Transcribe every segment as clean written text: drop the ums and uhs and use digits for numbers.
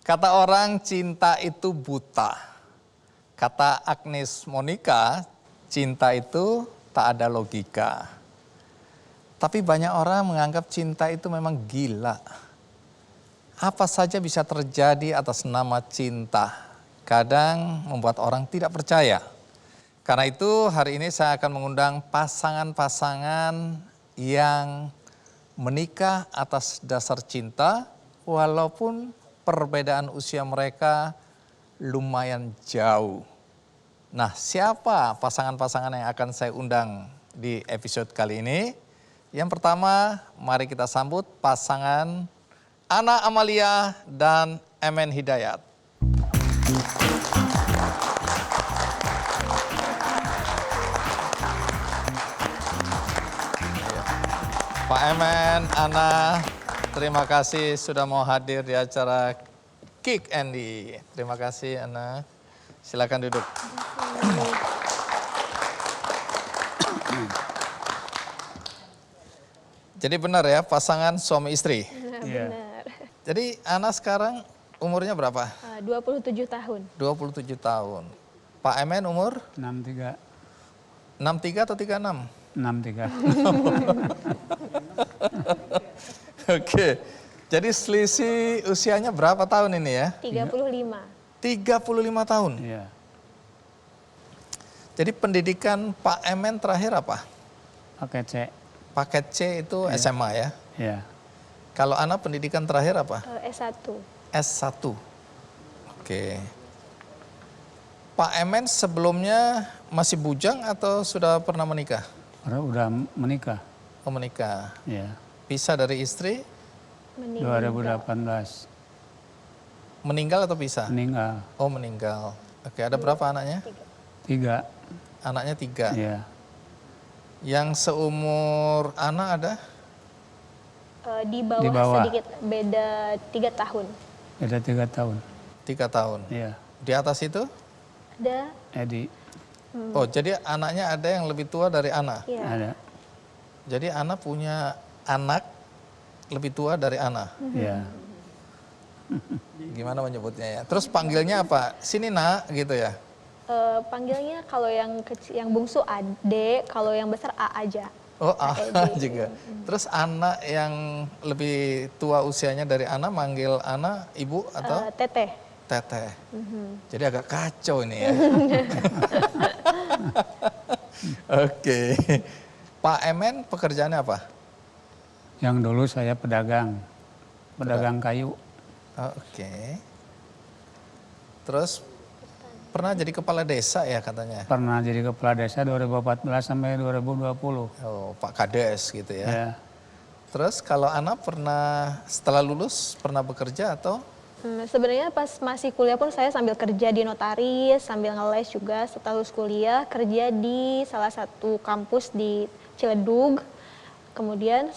Kata orang cinta itu buta. Kata Agnes Monica, cinta itu tak ada logika. Tapi banyak orang menganggap cinta itu memang gila. Apa saja bisa terjadi atas nama cinta. Kadang membuat orang tidak percaya. Karena itu hari ini saya akan mengundang pasangan-pasangan yang menikah atas dasar cinta walaupun perbedaan usia mereka lumayan jauh. Nah, siapa pasangan-pasangan yang akan saya undang di episode kali ini? Yang pertama, mari kita sambut pasangan Ana Amalia dan Emen Hidayat. Pak Emen, Ana, terima kasih sudah mau hadir di acara Kick Andy. Terima kasih, Ana. Silakan duduk. Jadi benar ya, pasangan suami istri? Benar. Jadi Ana sekarang umurnya berapa? 27 tahun. 27 tahun. Pak Emen umur? 63. 63 atau 36? 63. Oke, jadi selisih usianya berapa tahun ini ya? 35. 35 tahun. Iya. Jadi pendidikan Pak Emen terakhir apa? Paket C. Paket C itu SMA ya? Iya. Kalau Ana pendidikan terakhir apa? S1. S1. Oke. Pak Emen sebelumnya masih bujang atau sudah pernah menikah? Udah menikah. Oh menikah. Iya. Pisah dari istri? 2018. Meninggal atau pisah? Meninggal. Oh meninggal. Oke, ada berapa anaknya? 3. Anaknya 3. Iya. Yang seumur Ana ada? Di bawah, Di bawah. sedikit, beda 3 tahun. Beda 3 tahun. 3 tahun. Iya. Di atas itu? Ada, Edi. Oh, jadi anaknya ada yang lebih tua dari Ana. ya. Ada. Jadi Ana punya anak lebih tua dari Ana. Iya. Gimana menyebutnya ya? Terus panggilnya apa? Sini nak, gitu ya? Panggilnya kalau yang kecil, yang bungsu Ade, kalau yang besar A aja. Oh, A Ede. juga. Terus anak yang lebih tua usianya dari Ana manggil Ana ibu atau Teteh. teteh? Jadi agak kacau ini ya. Oke. Pak Emen pekerjaannya apa? Yang dulu saya pedagang. Pedagang kayu. Oke. Terus pernah jadi kepala desa ya katanya? Pernah jadi kepala desa 2014 sampai 2020. Oh, Pak Kades gitu ya. Ya. Terus kalau Ana pernah setelah lulus pernah bekerja atau? Sebenarnya pas masih kuliah pun saya sambil kerja di notaris, sambil ngeles juga setelah lulus kuliah, kerja di salah satu kampus di Ciledug. Kemudian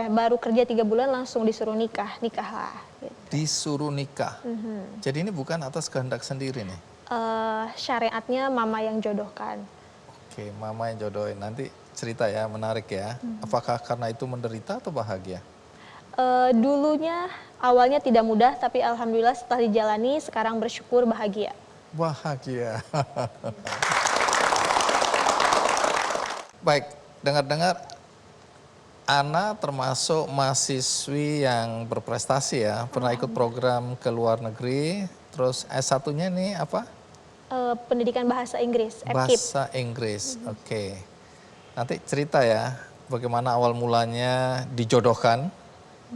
baru kerja 3 bulan langsung disuruh nikah lah. Gitu. Disuruh nikah. Jadi ini bukan atas kehendak sendiri nih. Syariatnya mama yang jodohkan. Oke, mama yang jodohin. Nanti cerita ya, menarik ya. Apakah karena itu menderita atau bahagia? Dulunya awalnya tidak mudah, tapi alhamdulillah setelah dijalani sekarang bersyukur bahagia. Bahagia. Baik, dengar-dengar Ana termasuk mahasiswi yang berprestasi ya. Pernah ikut program ke luar negeri. Terus S1-nya nih apa? Pendidikan bahasa Inggris, FKIP. Bahasa Inggris, oke. Nanti cerita ya, bagaimana awal mulanya dijodohkan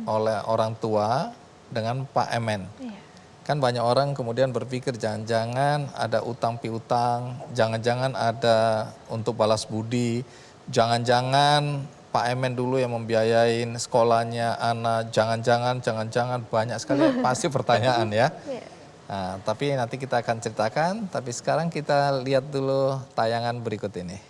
oleh orang tua dengan Pak Emen. Iya. Kan banyak orang kemudian berpikir jangan-jangan ada utang piutang, jangan-jangan ada untuk balas budi, jangan-jangan Pak Emen dulu yang membiayain sekolahnya Ana, jangan-jangan banyak sekali pasti pertanyaan ya. Iya. Nah, tapi nanti kita akan ceritakan, tapi sekarang kita lihat dulu tayangan berikut ini.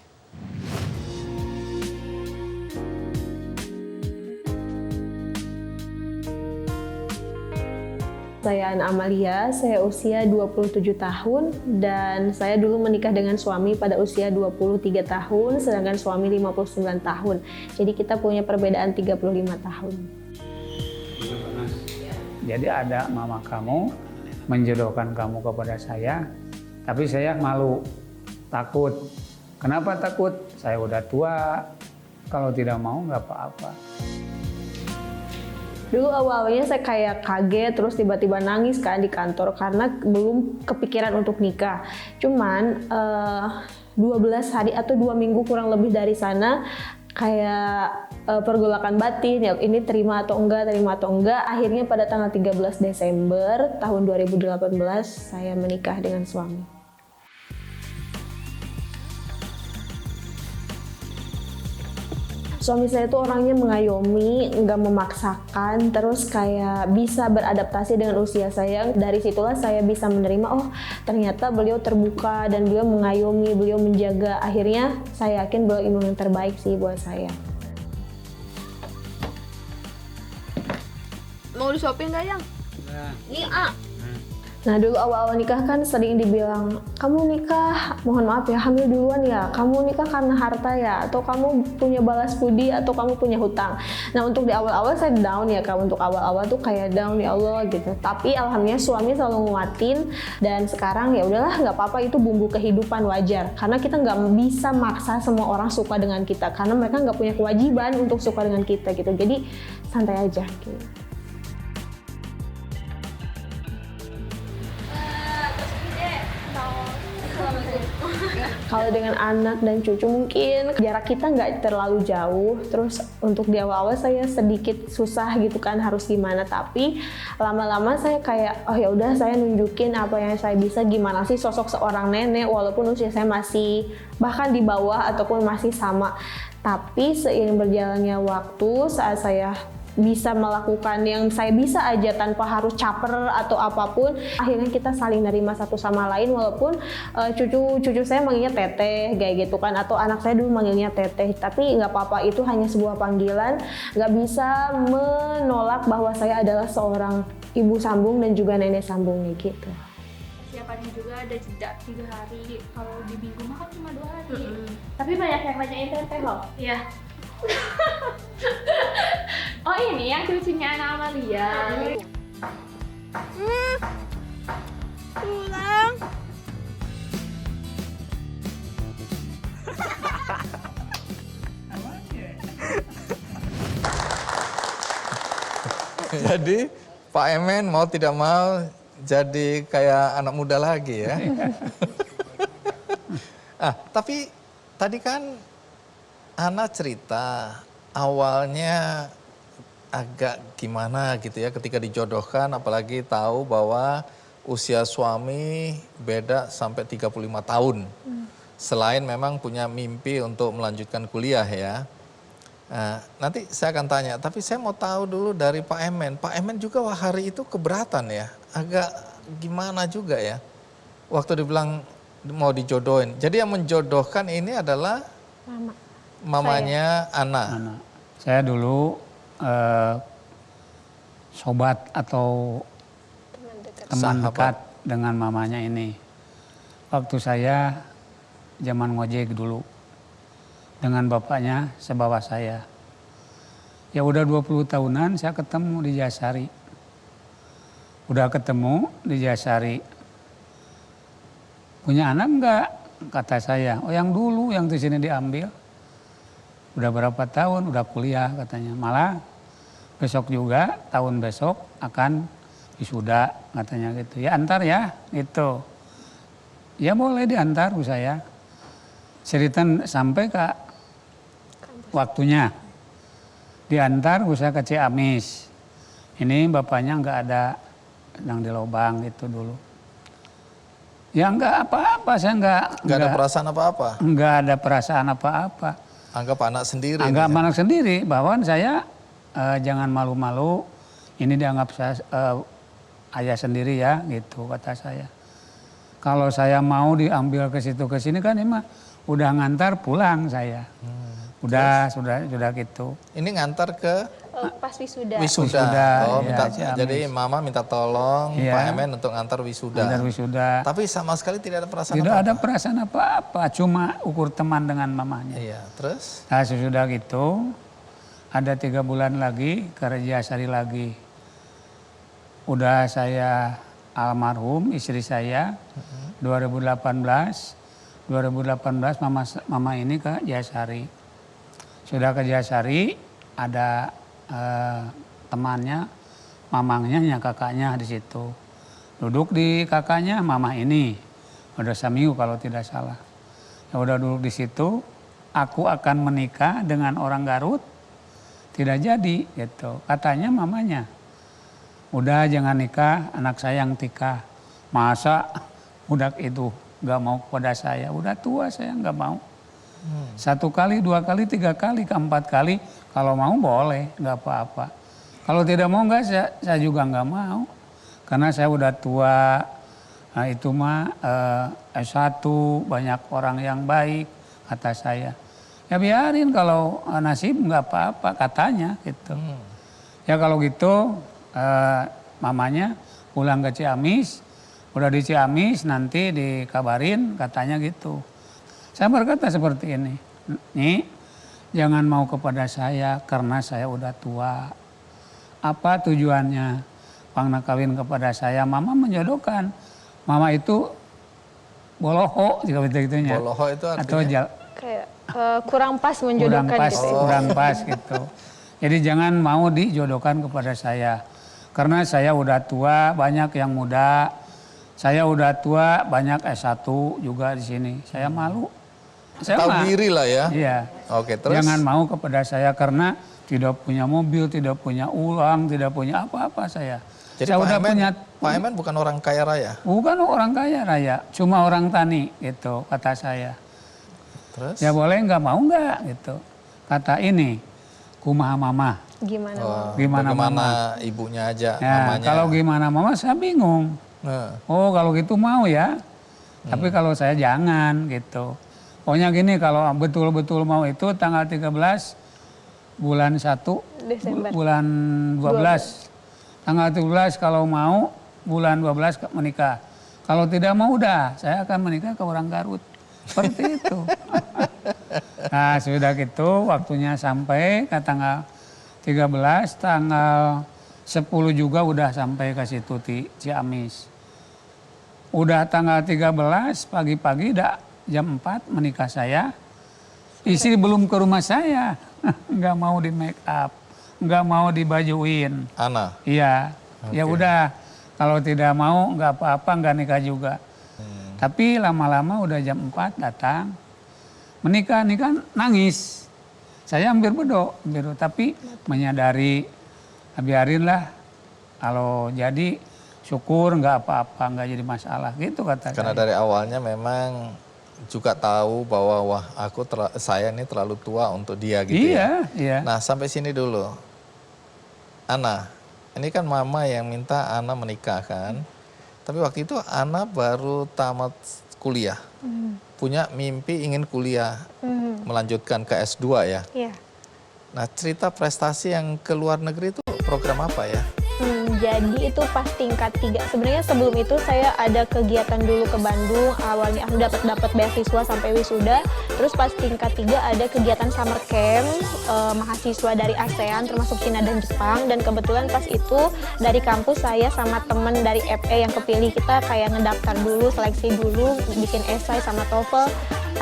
Saya Ana Amalia, saya usia 27 tahun dan saya dulu menikah dengan suami pada usia 23 tahun, sedangkan suami 59 tahun. Jadi kita punya perbedaan 35 tahun. Jadi ada mama kamu menjodohkan kamu kepada saya, tapi saya malu, takut. Kenapa takut? Saya udah tua, kalau tidak mau nggak apa-apa. Dulu awalnya saya kayak kaget, terus tiba-tiba nangis kan di kantor karena belum kepikiran untuk nikah. Cuman 12 hari atau 2 minggu kurang lebih dari sana kayak pergolakan batin, ya ini terima atau enggak. Akhirnya pada tanggal 13 Desember tahun 2018 saya menikah dengan suami. Suami saya itu orangnya mengayomi, nggak memaksakan, terus kayak bisa beradaptasi dengan usia saya. Dari situlah saya bisa menerima, oh ternyata beliau terbuka dan beliau mengayomi, beliau menjaga. Akhirnya saya yakin beliau ilmu yang terbaik sih buat saya. Mau disuapin nggak, Yang? Ini Nah dulu awal-awal nikah kan sering dibilang, kamu nikah, mohon maaf ya, hamil duluan ya, kamu nikah karena harta ya, atau kamu punya balas budi, atau kamu punya hutang. Nah untuk di awal-awal saya down ya Kak, untuk awal-awal tuh kayak down ya Allah gitu. Tapi alhamdulillah suami selalu nguatin, dan sekarang ya udahlah nggak apa-apa, itu bumbu kehidupan wajar. Karena kita nggak bisa maksa semua orang suka dengan kita, karena mereka nggak punya kewajiban untuk suka dengan kita gitu. Jadi santai aja gitu. Kalau dengan anak dan cucu mungkin jarak kita nggak terlalu jauh. Terus untuk di awal-awal saya sedikit susah gitu kan harus gimana. Tapi lama-lama saya kayak oh ya udah saya nunjukin apa yang saya bisa, gimana sih sosok seorang nenek walaupun usia saya masih bahkan di bawah ataupun masih sama. Tapi seiring berjalannya waktu saat saya bisa melakukan yang saya bisa aja tanpa harus caper atau apapun, akhirnya kita saling nerima satu sama lain. Walaupun cucu saya manggilnya teteh kayak gitu kan, atau anak saya dulu manggilnya teteh, tapi nggak apa-apa, itu hanya sebuah panggilan, nggak bisa menolak bahwa saya adalah seorang ibu sambung dan juga nenek sambung gitu. Persiapannya juga ada jeda 3 hari, kalau di minggu mah kan cuma 2 hari. Tapi banyak yang nanyain teteh loh. Iya. Oh ini yang cucunya Ana Amalia. Pulang. Jadi Pak Emen mau tidak mau jadi kayak anak muda lagi ya. Tapi tadi kan Ana cerita awalnya agak gimana gitu ya ketika dijodohkan, apalagi tahu bahwa usia suami beda sampai 35 tahun. Selain memang punya mimpi untuk melanjutkan kuliah ya. Nanti saya akan tanya, tapi saya mau tahu dulu dari Pak Emen. Pak Emen juga hari itu keberatan ya, agak gimana juga ya. Waktu dibilang mau dijodohin. Jadi yang menjodohkan ini adalah mamanya Ana. Saya dulu sobat atau teman dekat dengan mamanya ini. Waktu saya zaman ngojek dulu dengan bapaknya sebawah saya. Ya udah 20 tahunan saya ketemu di Jasari. Udah ketemu di Jasari. Punya anak enggak? Kata saya. Oh yang dulu yang di sini diambil. Udah berapa tahun, udah kuliah katanya. Malah besok juga, tahun besok akan wisuda katanya gitu. Ya antar ya, gitu. Ya boleh diantar saya. Cerita sampai ke waktunya. Diantar saya ke Ciamis. Ini bapaknya nggak ada, sedang di Lobang gitu dulu. Ya enggak apa-apa, saya enggak ada perasaan apa-apa? Enggak ada perasaan apa-apa. Anggap anak sendiri. Anggap anak sendiri, bahwa saya jangan malu-malu, ini dianggap saya ayah sendiri ya, gitu kata saya. Kalau saya mau diambil ke situ ke sini kan emang udah ngantar pulang saya. Udah, sudah gitu. Ini ngantar ke pas wisuda. Wisuda. Oh, Ya, jadi mama minta tolong Pak Emen untuk ngantar wisuda. Ngantar wisuda. Tapi sama sekali tidak ada perasaan tidak apa-apa. ada perasaan apa-apa, cuma ukur teman dengan mamanya. Iya, terus? Nah sesudah gitu, ada 3 bulan lagi ke Jasari lagi. udah saya almarhum istri saya 2018 mama ini ke Jasari. Sudah ke Jasari ada temannya, mamangnya, kakaknya di situ. Duduk di kakaknya mama ini. Udah seminggu kalau tidak salah. Ya udah duduk di situ, aku akan menikah dengan orang Garut. Tidak jadi gitu. Katanya mamanya, udah jangan nikah, anak saya yang tikah. Masa budak itu gak mau kepada saya, udah tua saya gak mau. 1 kali, 2 kali, 3 kali, keempat kali, kalau mau boleh, gak apa-apa. Kalau tidak mau enggak, saya juga gak mau. Karena saya udah tua, nah itu mah S1, banyak orang yang baik, kata saya. Ya biarin kalau nasib nggak apa-apa katanya gitu. Ya kalau gitu mamanya pulang ke Ciamis, udah di Ciamis nanti dikabarin katanya gitu. Saya berkata seperti ini, Nyi jangan mau kepada saya karena saya udah tua. Apa tujuannya Pangna kawin kepada saya? Mama menjodohkan. Mama itu boloho jika begitu-gitunya. Boloho itu artinya? Atau Kayak kurang pas menjodohkan gitu. Kurang pas gitu. Jadi jangan mau dijodohkan kepada saya. Karena saya udah tua, banyak yang muda. Saya udah tua, banyak S1 juga di sini. Saya malu. Saya Tahu diri lah ya. Iya. Oke, terus? Jangan mau kepada saya karena tidak punya mobil, tidak punya uang, tidak punya apa-apa saya. Jadi saya udah punya. Pak Emen bukan orang kaya raya? Bukan orang kaya raya, cuma orang tani gitu kata saya. Terus? Ya boleh nggak mau nggak gitu. Kata ini, kumaha mama. Gimana? Mama? Gimana Bagaimana mama? ibunya aja, Ya, mamanya? kalau gimana mama saya bingung. Nah, Oh kalau gitu mau ya. Tapi kalau saya jangan gitu. Pokoknya gini kalau betul-betul mau itu tanggal 13 bulan 1 Desember. bulan 12. Tanggal 17 kalau mau bulan 12 menikah. Kalau tidak mau udah saya akan menikah ke orang Garut. Seperti itu. Nah sudah gitu waktunya sampai ke tanggal 13, tanggal 10 juga udah sampai ke situ di Ciamis. Udah tanggal 13 pagi-pagi jam 4 menikah saya. Istri belum ke rumah saya. Nggak mau di make up. Nggak mau dibajuin. Ana? Iya. Ya Oke. udah kalau tidak mau nggak apa-apa nggak nikah juga. Tapi lama-lama udah jam 4 datang. Menikah nangis. Saya hampir bedok. Tapi menyadari biarinlah kalau jadi syukur nggak apa-apa nggak jadi masalah gitu kata Karena saya. dari awalnya memang juga tahu bahwa wah saya ini terlalu tua untuk dia gitu ya. Iya. Nah sampai sini dulu. Ana, ini kan mama yang minta Ana menikah kan. Tapi waktu itu Ana baru tamat kuliah. Punya mimpi ingin kuliah, melanjutkan ke S2 ya. Iya. Nah cerita prestasi yang ke luar negeri itu program apa ya? Jadi itu pas tingkat 3. Sebenarnya sebelum itu saya ada kegiatan dulu ke Bandung. Awalnya aku dapat beasiswa sampai wisuda. Terus pas tingkat 3 ada kegiatan summer camp mahasiswa dari ASEAN termasuk Cina dan Jepang. Dan kebetulan pas itu dari kampus saya sama temen dari FE yang kepilih, kita kayak ngedaftar dulu, seleksi dulu, bikin esai sama TOEFL.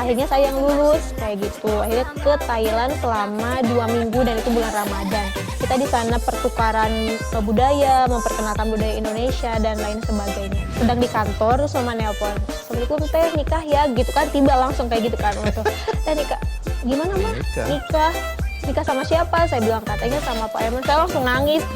Akhirnya saya yang lulus kayak gitu. Akhirnya ke Thailand selama 2 minggu dan itu bulan Ramadan. Kita di sana pertukaran budaya, memperkenalkan budaya Indonesia dan lain sebagainya. Sedang di kantor terus mama nelpon, "Assalamualaikum teh, nikah ya?" gitu kan, tiba langsung kayak gitu kan. Teh nikah. Gimana mah? Nikah sama siapa? Saya bilang katanya sama Pak Emen. Saya langsung nangis.